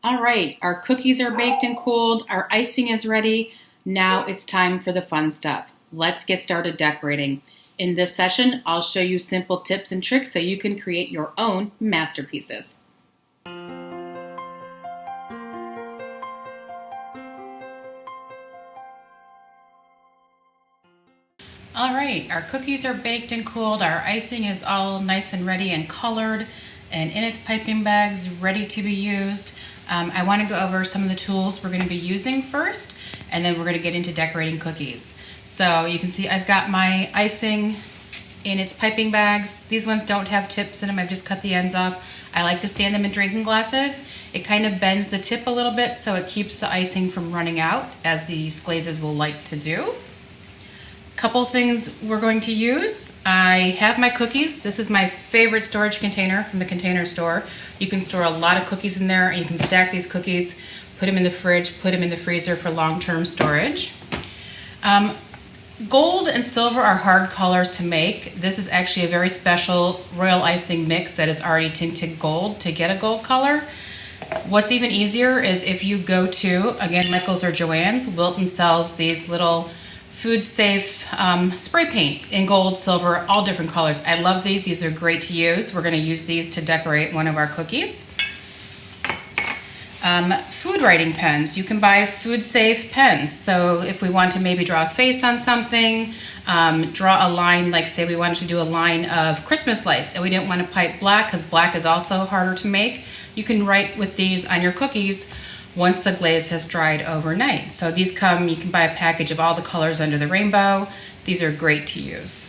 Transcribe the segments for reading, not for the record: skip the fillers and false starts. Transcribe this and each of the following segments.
All right, our cookies are baked and cooled, our icing is ready. Now it's time for the fun stuff. Let's get started decorating. In this session, I'll show you simple tips and tricks so you can create your own masterpieces. All right, our cookies are baked and cooled, our icing is all nice and ready and colored and in its piping bags, ready to be used. I want to go over some of the tools we're going to be using first, and then we're going to get into decorating cookies. So you can see I've got my icing in its piping bags. These ones don't have tips in them, I've just cut the ends off. I like to stand them in drinking glasses. It kind of bends the tip a little bit so it keeps the icing from running out, as these glazes will like to do. Couple things we're going to use. I have my cookies. This is my favorite storage container from the Container Store. You can store a lot of cookies in there, and you can stack these cookies, put them in the fridge, put them in the freezer for long-term storage. Gold and silver are hard colors to make. This is actually a very special royal icing mix that is already tinted gold to get a gold color. What's even easier is if you go to, again, Michael's or Joann's, Wilton sells these little food safe spray paint in gold, silver, all different colors. I love these. These are great to use. We're going to use these to decorate one of our cookies. Food writing pens. You can buy food safe pens. So if we want to maybe draw a face on something, draw a line, like say we wanted to do a line of Christmas lights and we didn't want to pipe black because black is also harder to make, you can write with these on your cookies once the glaze has dried overnight. So these come, you can buy a package of all the colors under the rainbow. These are great to use.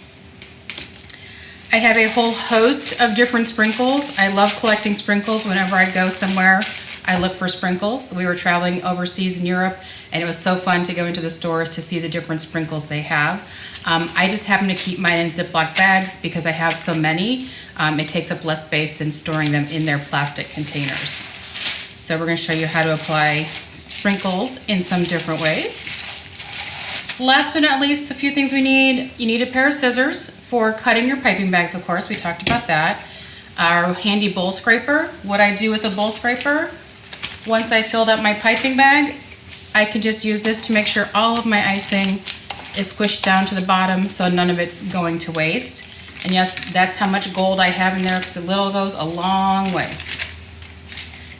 I have a whole host of different sprinkles. I love collecting sprinkles. Whenever I go somewhere, I look for sprinkles. We were traveling overseas in Europe, and it was so fun to go into the stores to see the different sprinkles they have. I just happen to keep mine in Ziploc bags because I have so many. It takes up less space than storing them in their plastic containers. So we're going to show you how to apply sprinkles in some different ways. Last but not least, the few things we need. You need a pair of scissors for cutting your piping bags, of course. We talked about that. Our handy bowl scraper. What I do with the bowl scraper, once I filled up my piping bag, I can just use this to make sure all of my icing is squished down to the bottom so none of it's going to waste. And yes, that's how much gold I have in there because a little goes a long way.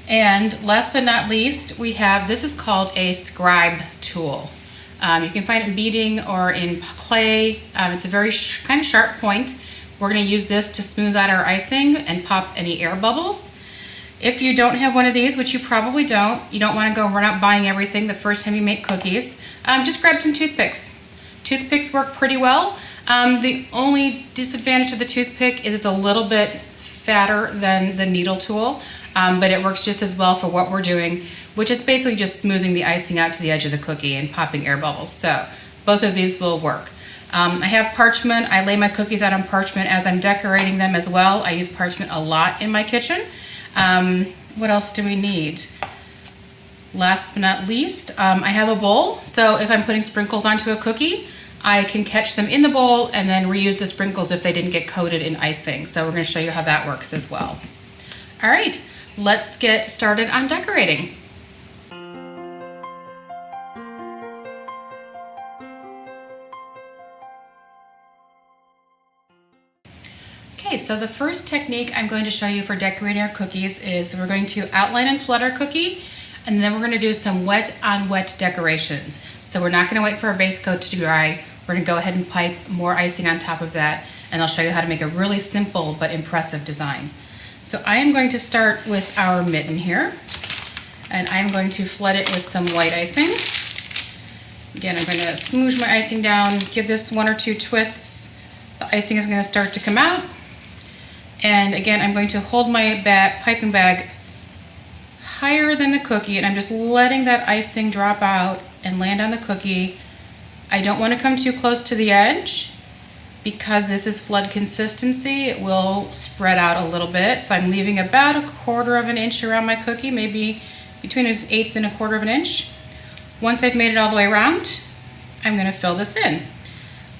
And last but not least, we have, this is called a scribe tool. You can find it in beading or in clay. It's a very kind of sharp point. We're going to use this to smooth out our icing and pop any air bubbles. If you don't have one of these, which you probably don't, you don't want to go run out buying everything the first time you make cookies, just grab some toothpicks. Toothpicks work pretty well. The only disadvantage of the toothpick is it's a little bit fatter than the needle tool. But it works just as well for what we're doing, which is basically just smoothing the icing out to the edge of the cookie and popping air bubbles. So both of these will work. I have parchment. I lay my cookies out on parchment as I'm decorating them as well. I use parchment a lot in my kitchen. What else do we need? Last but not least, I have a bowl. So if I'm putting sprinkles onto a cookie, I can catch them in the bowl and then reuse the sprinkles if they didn't get coated in icing. So we're going to show you how that works as well. All right. Let's get started on decorating. Okay, so the first technique I'm going to show you for decorating our cookies is we're going to outline and flood our cookie, and then we're going to do some wet on wet decorations. So we're not going to wait for our base coat to dry. We're going to go ahead and pipe more icing on top of that, and I'll show you how to make a really simple but impressive design. So I am going to start with our mitten here, and I'm going to flood it with some white icing. Again, I'm going to smoosh my icing down, give this one or two twists. The icing is going to start to come out. And again, I'm going to hold my piping bag higher than the cookie, and I'm just letting that icing drop out and land on the cookie. I don't want to come too close to the edge. Because this is flood consistency, it will spread out a little bit. So I'm leaving about 1/4 of an inch around my cookie, maybe between 1/8 and 1/4 of an inch. Once I've made it all the way around, I'm going to fill this in.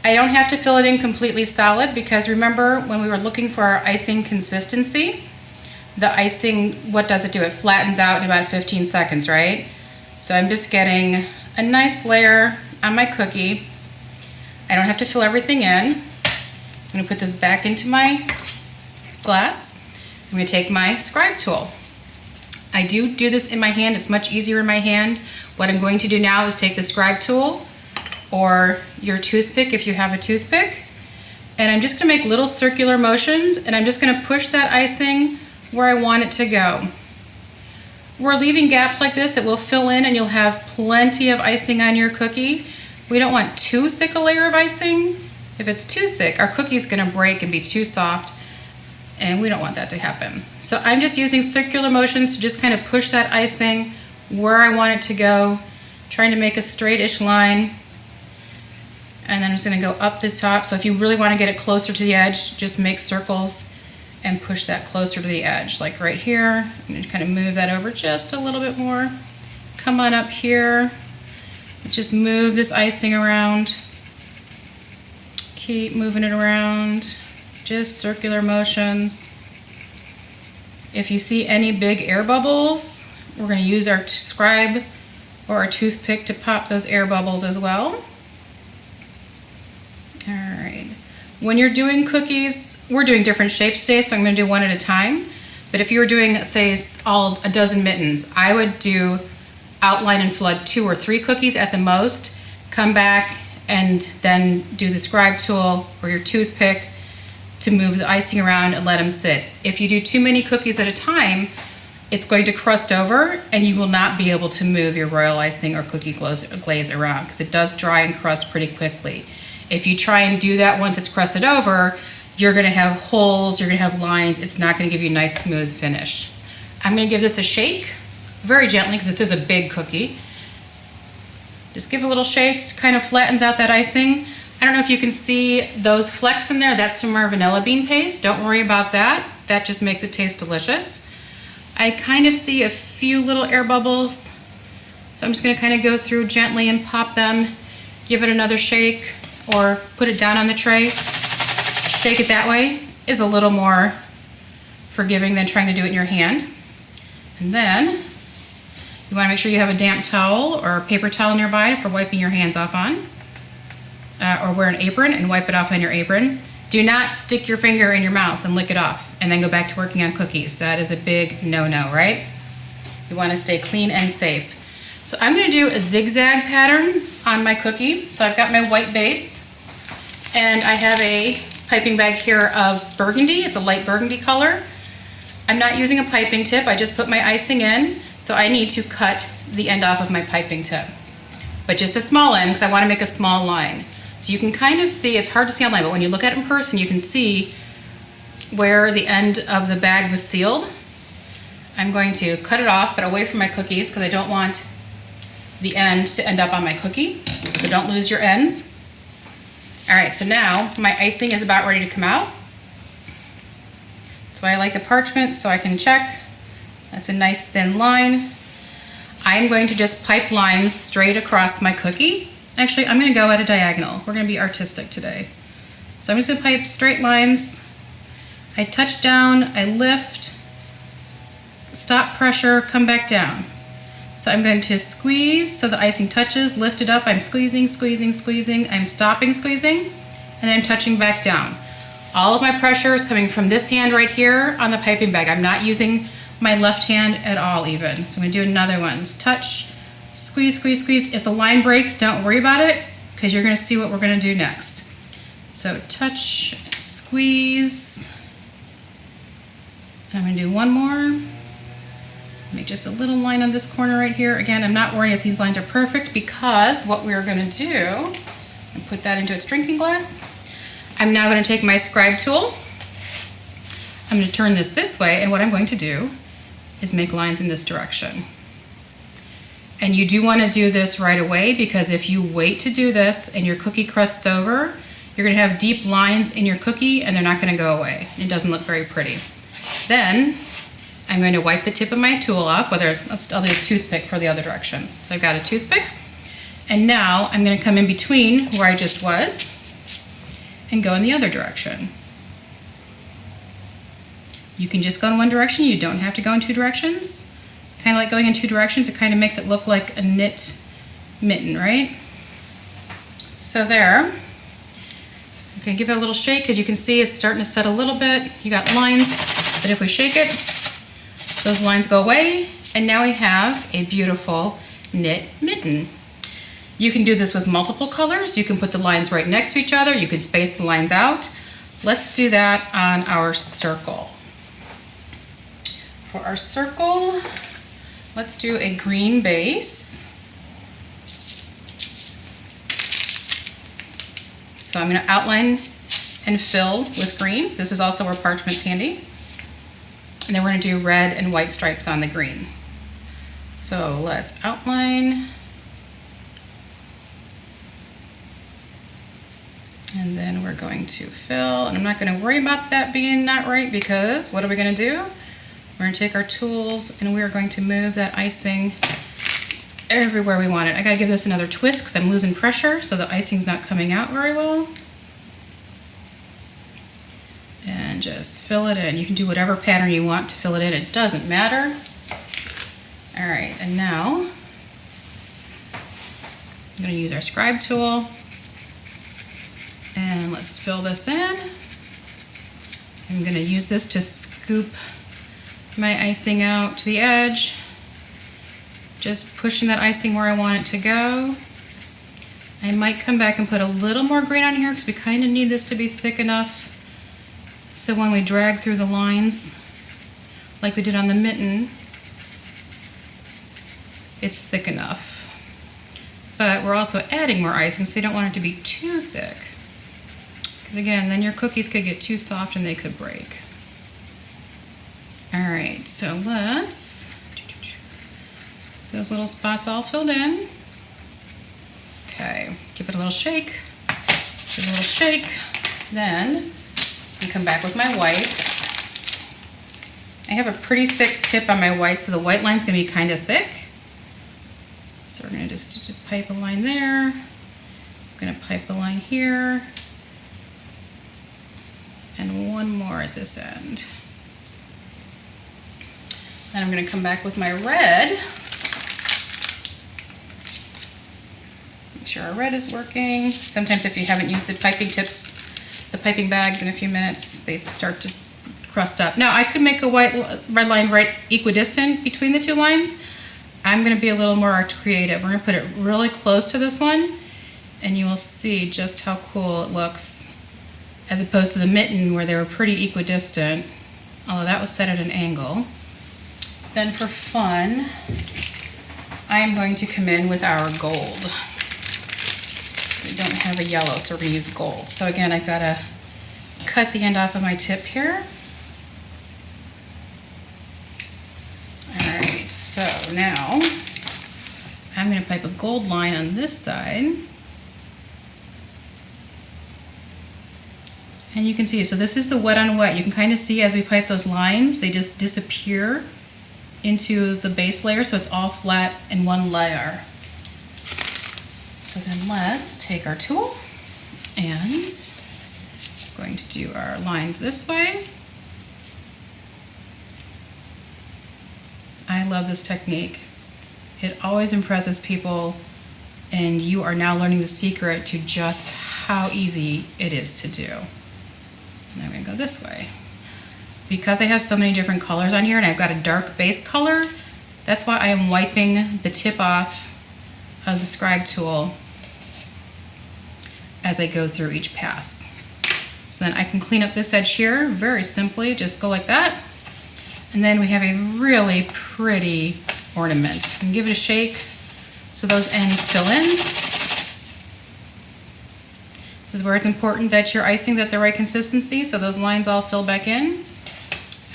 I don't have to fill it in completely solid because remember when we were looking for our icing consistency, the icing, what does it do? It flattens out in about 15 seconds, right? So I'm just getting a nice layer on my cookie. I don't have to fill everything in. I'm gonna put this back into my glass. I'm gonna take my scribe tool. I do this in my hand. It's much easier in my hand. What I'm going to do now is take the scribe tool or your toothpick if you have a toothpick, and I'm just gonna make little circular motions, and I'm just gonna push that icing where I want it to go. We're leaving gaps like this that will fill in, and you'll have plenty of icing on your cookie. We don't want too thick a layer of icing. If it's too thick, our cookie's gonna break and be too soft, and we don't want that to happen. So I'm just using circular motions to just kind of push that icing where I want it to go, trying to make a straight-ish line. And then I'm just gonna go up the top. So if you really wanna get it closer to the edge, just make circles and push that closer to the edge, like right here. I'm gonna kind of move that over just a little bit more. Come on up here. Just move this icing around. Keep moving it around. Just circular motions. If you see any big air bubbles, we're gonna use our scribe or our toothpick to pop those air bubbles as well. All right. When you're doing cookies, we're doing different shapes today, so I'm gonna do one at a time. But if you were doing, say, a dozen mittens, I would do outline and flood 2 or 3 cookies at the most, come back and then do the scribe tool or your toothpick to move the icing around and let them sit. If you do too many cookies at a time, it's going to crust over and you will not be able to move your royal icing or cookie glaze around because it does dry and crust pretty quickly. If you try and do that once it's crusted over, you're gonna have holes, you're gonna have lines, it's not gonna give you a nice smooth finish. I'm gonna give this a shake, very gently because this is a big cookie. Just give a little shake, it kind of flattens out that icing. I don't know if you can see those flecks in there, that's from our vanilla bean paste. Don't worry about that, that just makes it taste delicious. I kind of see a few little air bubbles, so I'm just gonna kind of go through gently and pop them, give it another shake, or put it down on the tray. Shake it that way is a little more forgiving than trying to do it in your hand. And then you want to make sure you have a damp towel or a paper towel nearby for wiping your hands off on, or wear an apron and wipe it off on your apron. Do not stick your finger in your mouth and lick it off and then go back to working on cookies. That is a big no-no, right? You want to stay clean and safe. So I'm going to do a zigzag pattern on my cookie. So I've got my white base and I have a piping bag here of burgundy. It's a light burgundy color. I'm not using a piping tip. I just put my icing in. So I need to cut the end off of my piping tip, but just a small end because I want to make a small line. So you can kind of see, it's hard to see online, but when you look at it in person, you can see where the end of the bag was sealed. I'm going to cut it off, but away from my cookies because I don't want the end to end up on my cookie, so don't lose your ends. All right, so now my icing is about ready to come out. That's why I like the parchment, so I can check. That's a nice thin line. I'm going to just pipe lines straight across my cookie. Actually, I'm gonna go at a diagonal. We're gonna be artistic today. So I'm just gonna pipe straight lines. I touch down, I lift, stop pressure, come back down. So I'm going to squeeze so the icing touches, lift it up, I'm squeezing, squeezing, squeezing, I'm stopping squeezing, and then I'm touching back down. All of my pressure is coming from this hand right here on the piping bag. I'm not using my left hand at all even. So I'm gonna do another one. Just touch, squeeze, squeeze, squeeze. If the line breaks, don't worry about it because you're gonna see what we're gonna do next. So touch, squeeze. And I'm gonna do one more. Make just a little line on this corner right here. Again, I'm not worrying if these lines are perfect because what we're gonna do, and put that into its drinking glass. I'm now gonna take my scribe tool. I'm gonna turn this way, and what I'm going to do is make lines in this direction. And you do wanna do this right away because if you wait to do this and your cookie crusts over, you're gonna have deep lines in your cookie and they're not gonna go away. It doesn't look very pretty. Then, I'm going to wipe the tip of my tool off, I'll do a toothpick for the other direction. So I've got a toothpick, and now I'm going to come in between where I just was and go in the other direction. You can just go in one direction. You don't have to go in two directions. Kind of like going in two directions, it kind of makes it look like a knit mitten, right? So there. I'm going to give it a little shake because you can see it's starting to set a little bit. You got lines, but if we shake it, those lines go away, and now we have a beautiful knit mitten. You can do this with multiple colors. You can put the lines right next to each other. You can space the lines out. Let's do that on our circle. For our circle, let's do a green base. So I'm going to outline and fill with green. This is also where parchment's handy. And then we're going to do red and white stripes on the green. So let's outline. And then we're going to fill. And I'm not going to worry about that being not right because what are we going to do? We're going to take our tools and we are going to move that icing everywhere we want it. I got to give this another twist because I'm losing pressure, so the icing's not coming out very well. And just fill it in. You can do whatever pattern you want to fill it in. It doesn't matter. All right, and now I'm going to use our scribe tool. And let's fill this in. I'm going to use this to scoop my icing out to the edge. Just pushing that icing where I want it to go. I might come back and put a little more green on here because we kind of need this to be thick enough so when we drag through the lines like we did on the mitten, it's thick enough. But we're also adding more icing, so you don't want it to be too thick. Because again, then your cookies could get too soft and they could break. All right, so let's, those little spots all filled in. Okay, give it a little shake, give it a little shake. Then I come back with my white. I have a pretty thick tip on my white, so the white line's gonna be kind of thick. So we're gonna just pipe a line there. I'm gonna pipe a line here. And one more at this end. And I'm going to come back with my red. Make sure our red is working. Sometimes if you haven't used the piping tips, the piping bags in a few minutes, they start to crust up. Now I could make a red line right equidistant between the two lines. I'm going to be a little more creative. We're going to put it really close to this one, and you will see just how cool it looks as opposed to the mitten where they were pretty equidistant, although that was set at an angle. Then for fun, I'm going to come in with our gold. We don't have a yellow, so we're going to use gold. So again, I've got to cut the end off of my tip here. All right, so now I'm going to pipe a gold line on this side. And you can see, so this is the wet on wet. You can kind of see as we pipe those lines, they just disappear into the base layer, so it's all flat in one layer. So then let's take our tool and we're going to do our lines this way. I love this technique. It always impresses people, and you are now learning the secret to just how easy it is to do. And I'm going to go this way. Because I have so many different colors on here and I've got a dark base color, that's why I am wiping the tip off of the scribe tool as I go through each pass. So then I can clean up this edge here very simply, just go like that. And then we have a really pretty ornament. And give it a shake so those ends fill in. This is where it's important that your icing's at the right consistency, so those lines all fill back in.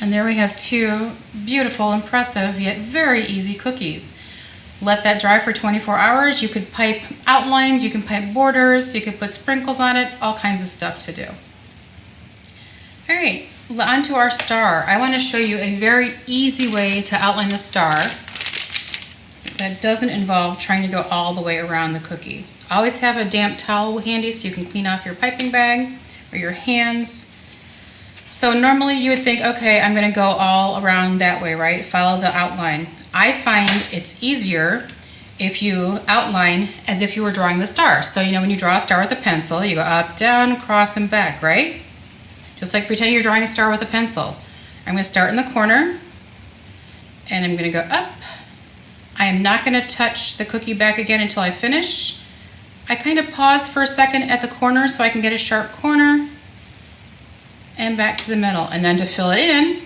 And there we have two beautiful, impressive, yet very easy cookies. Let that dry for 24 hours. You could pipe outlines, you can pipe borders, you could put sprinkles on it, all kinds of stuff to do. All right, on to our star. I want to show you a very easy way to outline the star that doesn't involve trying to go all the way around the cookie. Always have a damp towel handy so you can clean off your piping bag or your hands. So normally you would think, okay, I'm gonna go all around that way, right? Follow the outline. I find it's easier if you outline as if you were drawing the star. So you know when you draw a star with a pencil, you go up, down, across, and back, right? Just like pretend you're drawing a star with a pencil. I'm gonna start in the corner, and I'm gonna go up. I am not gonna touch the cookie back again until I finish. I kind of pause for a second at the corner so I can get a sharp corner, and back to the middle. And then to fill it in,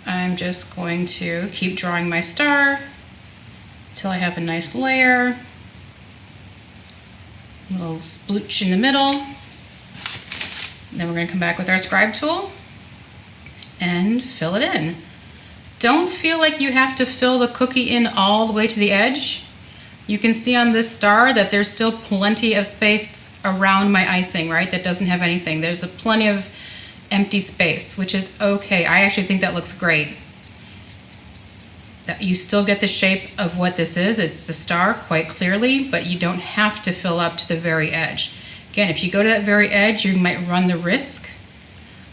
I'm just going to keep drawing my star until I have a nice layer, a little splooch in the middle. And then we're going to come back with our scribe tool and fill it in. Don't feel like you have to fill the cookie in all the way to the edge. You can see on this star that there's still plenty of space around my icing, right? That doesn't have anything. There's a plenty of empty space, which is okay. I actually think that looks great. That you still get the shape of what this is. It's the star quite clearly, but you don't have to fill up to the very edge. Again, if you go to that very edge, you might run the risk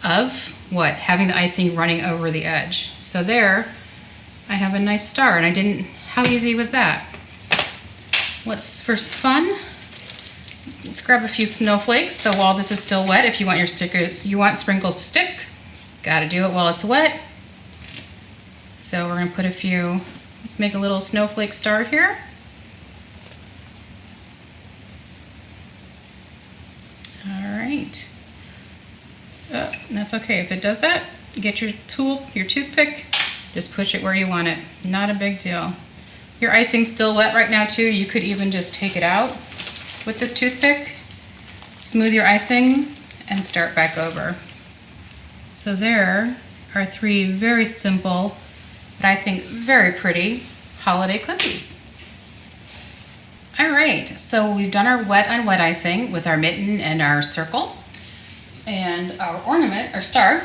of what? Having the icing running over the edge. So there, I have a nice star, and I didn't, how easy was that? What's for fun? Let's grab a few snowflakes. So while this is still wet, if you want your stickers, you want sprinkles to stick, gotta do it while it's wet. So we're gonna put a few, let's make a little snowflake star here. All right. That's okay. If it does that, get your tool, your toothpick, just push it where you want it. Not a big deal. Your icing's still wet right now too. You could even just take it out with the toothpick, smooth your icing, and start back over. So there are 3 very simple, but I think very pretty holiday cookies. All right, so we've done our wet on wet icing with our mitten and our circle and our ornament, our star.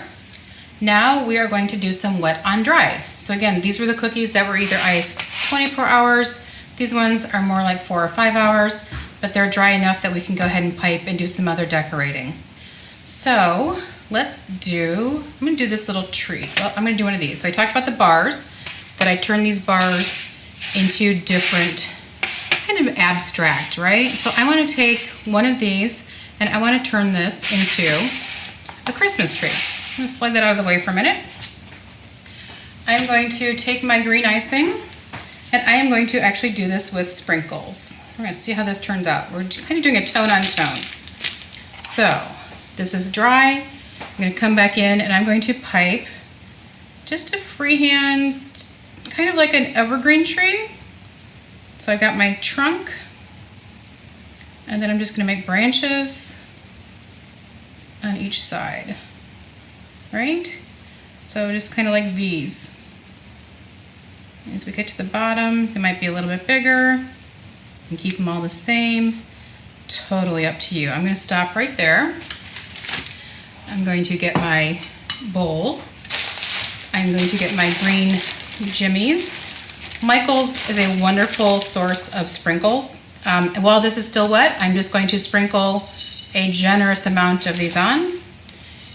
Now we are going to do some wet on dry. So again, these were the cookies that were either iced 24 hours. These ones are more like 4 or 5 hours, but they're dry enough that we can go ahead and pipe and do some other decorating. So let's do, I'm gonna do this little tree. Well, I'm gonna do one of these. So I talked about the bars, that I turn these bars into different, kind of abstract, right? So I wanna take one of these and I wanna turn this into a Christmas tree. I'm gonna slide that out of the way for a minute. I'm going to take my green icing and I am going to actually do this with sprinkles. We're gonna see how this turns out. We're kind of doing a tone on tone. So this is dry. I'm gonna come back in and I'm going to pipe just a freehand, kind of like an evergreen tree. So I've got my trunk, and then I'm just gonna make branches on each side, right? So just kind of like V's. As we get to the bottom, it might be a little bit bigger. And keep them all the same. Totally up to you. I'm going to stop right there. I'm going to get my bowl. I'm going to get my green jimmies. Michael's is a wonderful source of sprinkles. While this is still wet, I'm just going to sprinkle a generous amount of these on.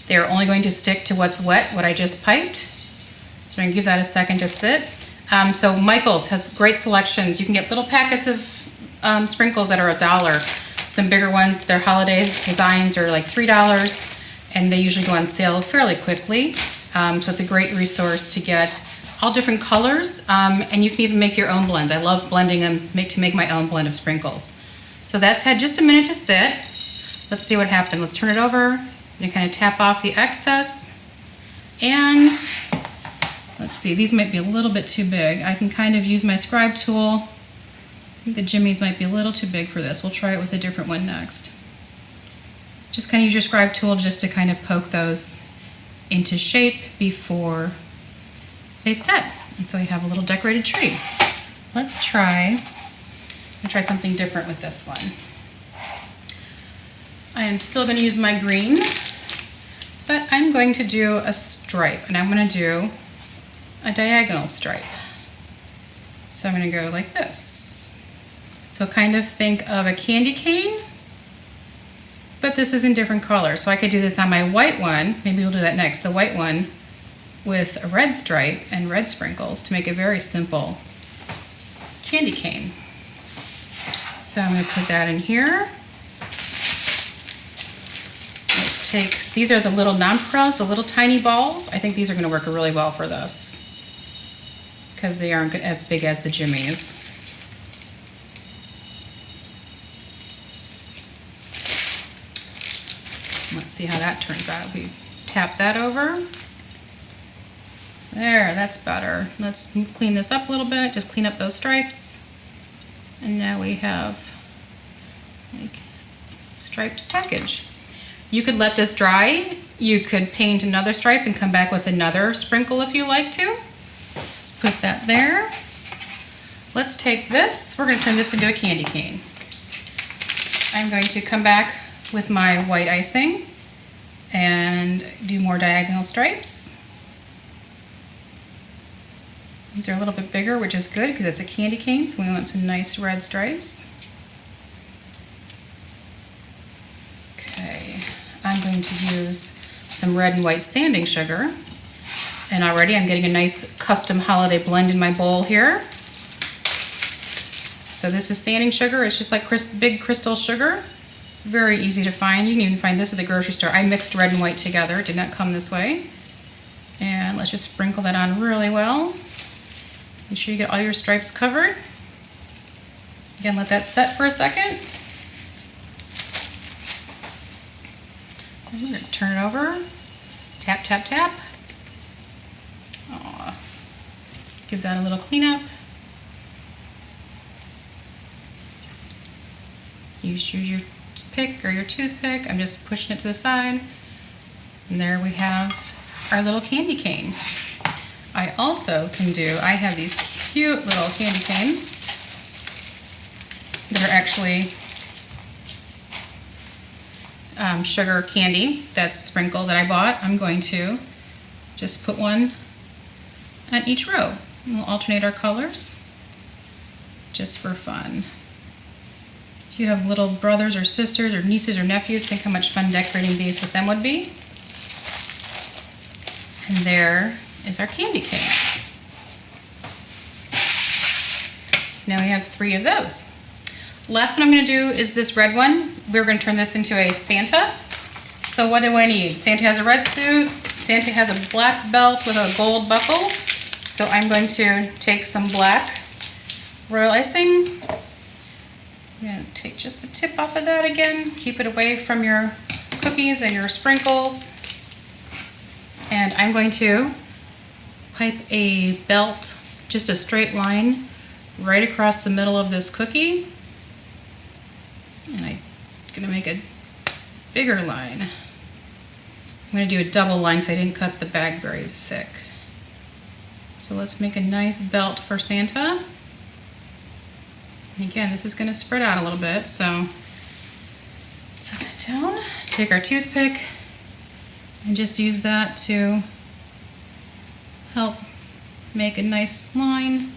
They're only going to stick to what's wet, what I just piped. So I'm going to give that a second to sit. So Michael's has great selections. You can get little packets of sprinkles that are $1. Some bigger ones, their holiday designs are like $3, and they usually go on sale fairly quickly. So it's a great resource to get all different colors, and you can even make your own blends. I love blending them to make my own blend of sprinkles. So that's had just a minute to sit. Let's see what happened. Let's turn it over and kind of tap off the excess. And let's see, these might be a little bit too big. I can kind of use my scribe tool. I think the jimmies might be a little too big for this. We'll try it with a different one next. Just kind of use your scribe tool just to kind of poke those into shape before they set. And so we have a little decorated tree. Let's try something different with this one. I am still going to use my green, but I'm going to do a stripe, and I'm going to do a diagonal stripe. So I'm going to go like this. So kind of think of a candy cane, but this is in different colors. So I could do this on my white one, maybe we'll do that next, the white one with a red stripe and red sprinkles to make a very simple candy cane. So I'm going to put that in here. Let's take, these are the little nonpareils, the little tiny balls. I think these are going to work really well for this because they aren't as big as the jimmies. Let's see how that turns out. We tap that over. There, that's better. Let's clean this up a little bit, just clean up those stripes. And now we have like striped package. You could let this dry. You could paint another stripe and come back with another sprinkle if you like to. Let's put that there. Let's take this, we're going to turn this into a candy cane. I'm going to come back with my white icing and do more diagonal stripes. These are a little bit bigger, which is good because it's a candy cane, so we want some nice red stripes. Okay, I'm going to use some red and white sanding sugar. And already I'm getting a nice custom holiday blend in my bowl here. So this is sanding sugar. It's just like big crystal sugar. Very easy to find. You can even find this at the grocery store. I mixed red and white together. It did not come this way. And let's just sprinkle that on really well. Make sure you get all your stripes covered. Again, let that set for a second. I'm going to turn it over. Tap, tap, tap. Aww. Let's give that a little cleanup. Use your pick or your toothpick. I'm just pushing it to the side. And there we have our little candy cane. I also can do, I have these cute little candy canes that are actually sugar candy that's sprinkled that I bought. I'm going to just put one on each row. And we'll alternate our colors just for fun. If you have little brothers or sisters or nieces or nephews, think how much fun decorating these with them would be. And there is our candy cane. So now we have 3 of those. Last one I'm going to do is this red one. We're going to turn this into a Santa. So what do I need? Santa has a red suit. Santa has a black belt with a gold buckle. So I'm going to take some black royal icing. I'm going to take just the tip off of that again. Keep it away from your cookies and your sprinkles. And I'm going to pipe a belt, just a straight line, right across the middle of this cookie. And I'm going to make a bigger line. I'm going to do a double line so I didn't cut the bag very thick. So let's make a nice belt for Santa. And again, this is going to spread out a little bit, so set that down. Take our toothpick and just use that to help make a nice line.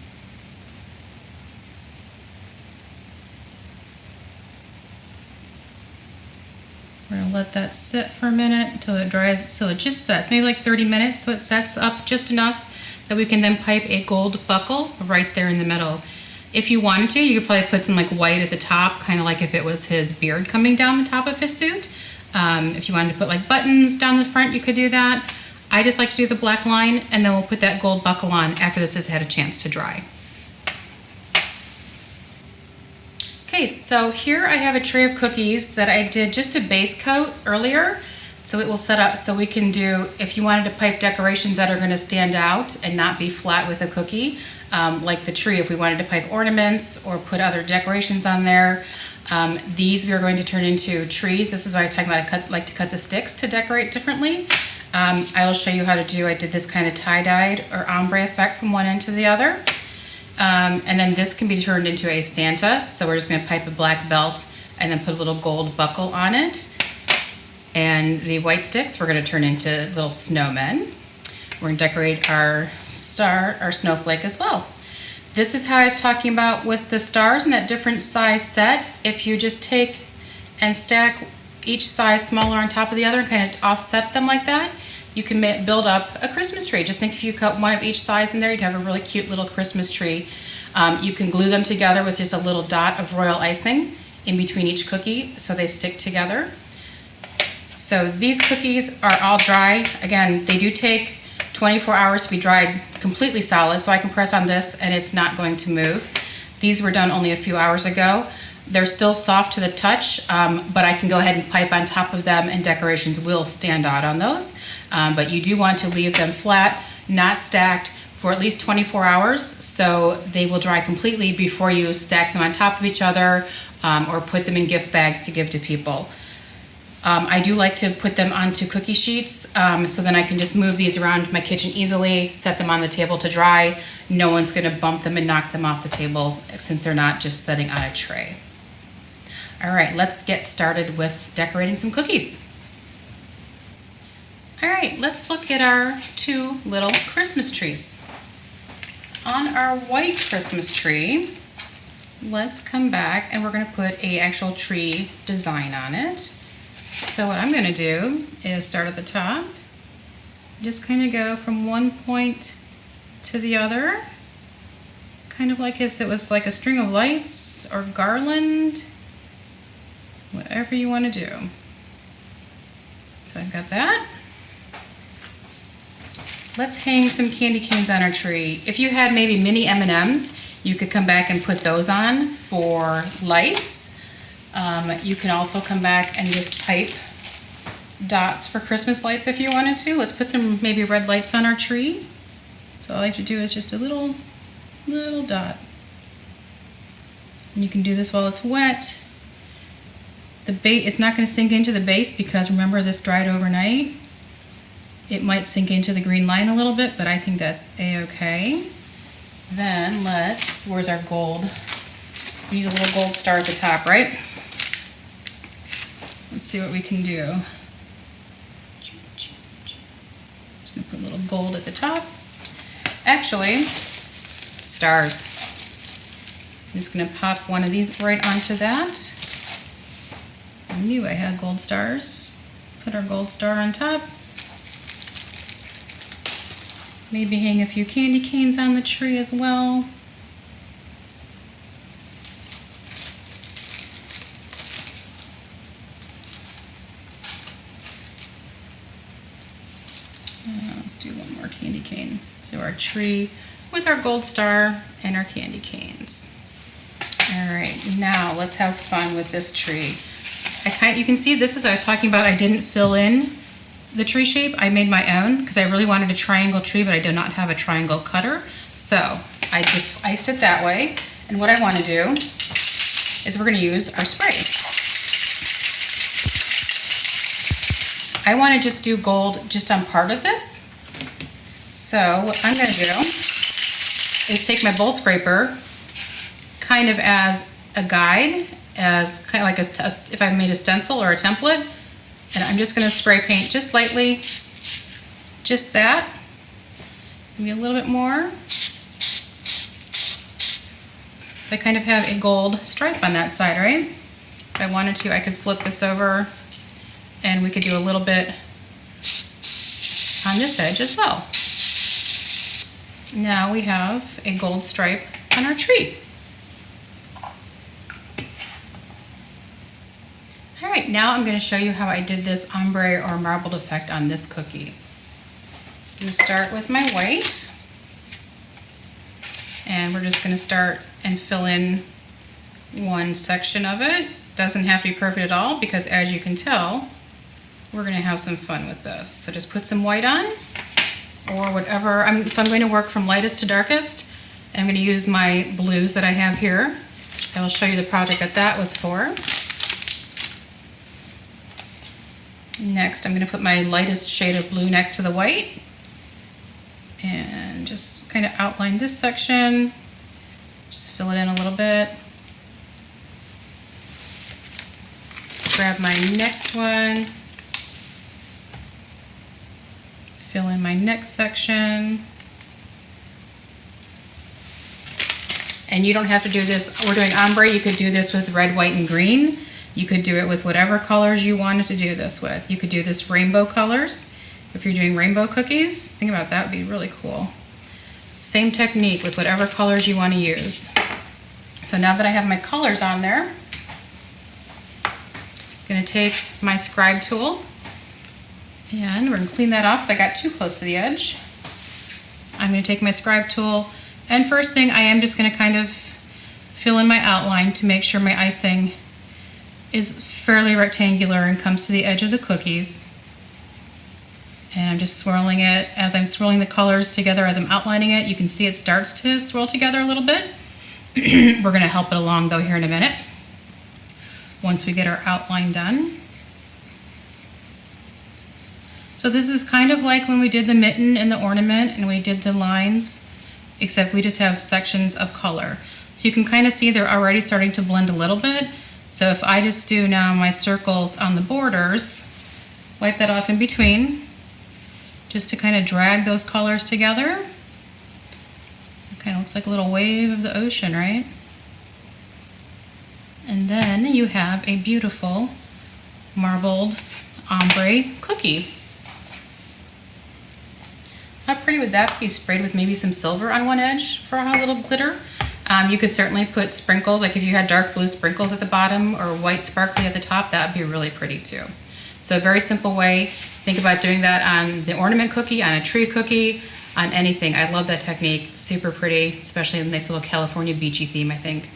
We're going to let that sit for a minute until it dries, so it just sets, maybe like 30 minutes, so it sets up just enough that we can then pipe a gold buckle right there in the middle. If you wanted to, you could probably put some like white at the top, kind of like if it was his beard coming down the top of his suit. If you wanted to put like buttons down the front, you could do that. I just like to do the black line, and then we'll put that gold buckle on after this has had a chance to dry. Okay, so here I have a tray of cookies that I did just a base coat earlier. So it will set up so we can do, if you wanted to pipe decorations that are going to stand out and not be flat with a cookie, like the tree, if we wanted to pipe ornaments or put other decorations on there. These we are going to turn into trees. This is why I was talking about I like to cut the sticks to decorate differently. I will show you how to do, I did this kind of tie-dyed or ombre effect from one end to the other. And then this can be turned into a Santa. So we're just going to pipe a black belt and then put a little gold buckle on it. And the white sticks we're going to turn into little snowmen. We're going to decorate our star, our snowflake as well. This is how I was talking about with the stars in that different size set. If you just take and stack each size smaller on top of the other and kind of offset them like that, you can build up a Christmas tree. Just think if you cut one of each size in there, you'd have a really cute little Christmas tree. You can glue them together with just a little dot of royal icing in between each cookie so they stick together. So these cookies are all dry. Again, they do take 24 hours to be dried completely solid, so I can press on this and it's not going to move. These were done only a few hours ago. They're still soft to the touch, but I can go ahead and pipe on top of them and decorations will stand out on those. But you do want to leave them flat, not stacked, for at least 24 hours so they will dry completely before you stack them on top of each other or put them in gift bags to give to people. I do like to put them onto cookie sheets so then I can just move these around my kitchen easily, set them on the table to dry. No one's going to bump them and knock them off the table since they're not just sitting on a tray. All right, let's get started with decorating some cookies. All right, let's look at our two little Christmas trees. On our white Christmas tree, let's come back and we're going to put an actual tree design on it. So what I'm going to do is start at the top, just kind of go from one point to the other, kind of like as it was like a string of lights or garland, whatever you want to do. So I've got that. Let's hang some candy canes on our tree. If you had maybe mini M&Ms, you could come back and put those on for lights. You can also come back and just pipe dots for Christmas lights if you wanted to. Let's put some maybe red lights on our tree. So all I have to do is just a little dot. And you can do this while it's wet. The base, it's not going to sink into the base because remember this dried overnight. It might sink into the green line a little bit, but I think that's a-okay. Then where's our gold? We need a little gold star at the top, right? Let's see what we can do. Just gonna put a little gold at the top. Actually, stars. I'm just gonna pop one of these right onto that. I knew I had gold stars. Put our gold star on top. Maybe hang a few candy canes on the tree as well. Let's do one more candy cane. So our tree with our gold star and our candy canes. All right, now let's have fun with this tree. You can see this is what I was talking about. I didn't fill in the tree shape. I made my own because I really wanted a triangle tree, but I do not have a triangle cutter. So I just iced it that way. And what I want to do is we're going to use our spray. I want to just do gold just on part of this. So what I'm going to do is take my bowl scraper kind of as a guide, as kind of like if I made a stencil or a template, and I'm just going to spray paint just lightly, just that, maybe a little bit more. I kind of have a gold stripe on that side, right? If I wanted to, I could flip this over and we could do a little bit on this edge as well. Now we have a gold stripe on our tree. All right, now I'm going to show you how I did this ombre or marbled effect on this cookie. I'm going to start with my white, and we're just going to start and fill in one section of it. Doesn't have to be perfect at all because, as you can tell, we're going to have some fun with this. So just put some white on, or whatever. So I'm going to work from lightest to darkest, and I'm going to use my blues that I have here. I will show you the project that was for. Next, I'm going to put my lightest shade of blue next to the white and just kind of outline this section. Just fill it in a little bit. Grab my next one. Fill in my next section. And you don't have to do this. We're doing ombre. You could do this with red, white, and green. You could do it with whatever colors you wanted to do this with. You could do this rainbow colors. If you're doing rainbow cookies, think about that, would be really cool. Same technique with whatever colors you want to use. So now that I have my colors on there, I'm going to take my scribe tool and we're going to clean that off because I got too close to the edge. I'm going to take my scribe tool, and first thing I am just going to kind of fill in my outline to make sure my icing is fairly rectangular and comes to the edge of the cookies. And I'm just swirling it. As I'm swirling the colors together, as I'm outlining it, you can see it starts to swirl together a little bit. We're going to help it along though here in a minute, once we get our outline done. So this is kind of like when we did the mitten and the ornament and we did the lines, except we just have sections of color. So you can kind of see they're already starting to blend a little bit. So if I just do now my circles on the borders, wipe that off in between, just to kind of drag those colors together. It kind of looks like a little wave of the ocean, right? And then you have a beautiful marbled ombre cookie. How pretty would that be, sprayed with maybe some silver on one edge for a little glitter? You could certainly put sprinkles, like if you had dark blue sprinkles at the bottom or white sparkly at the top, that would be really pretty too. So a very simple way. Think about doing that on the ornament cookie, on a tree cookie, on anything. I love that technique. Super pretty, especially a nice little California beachy theme, I think.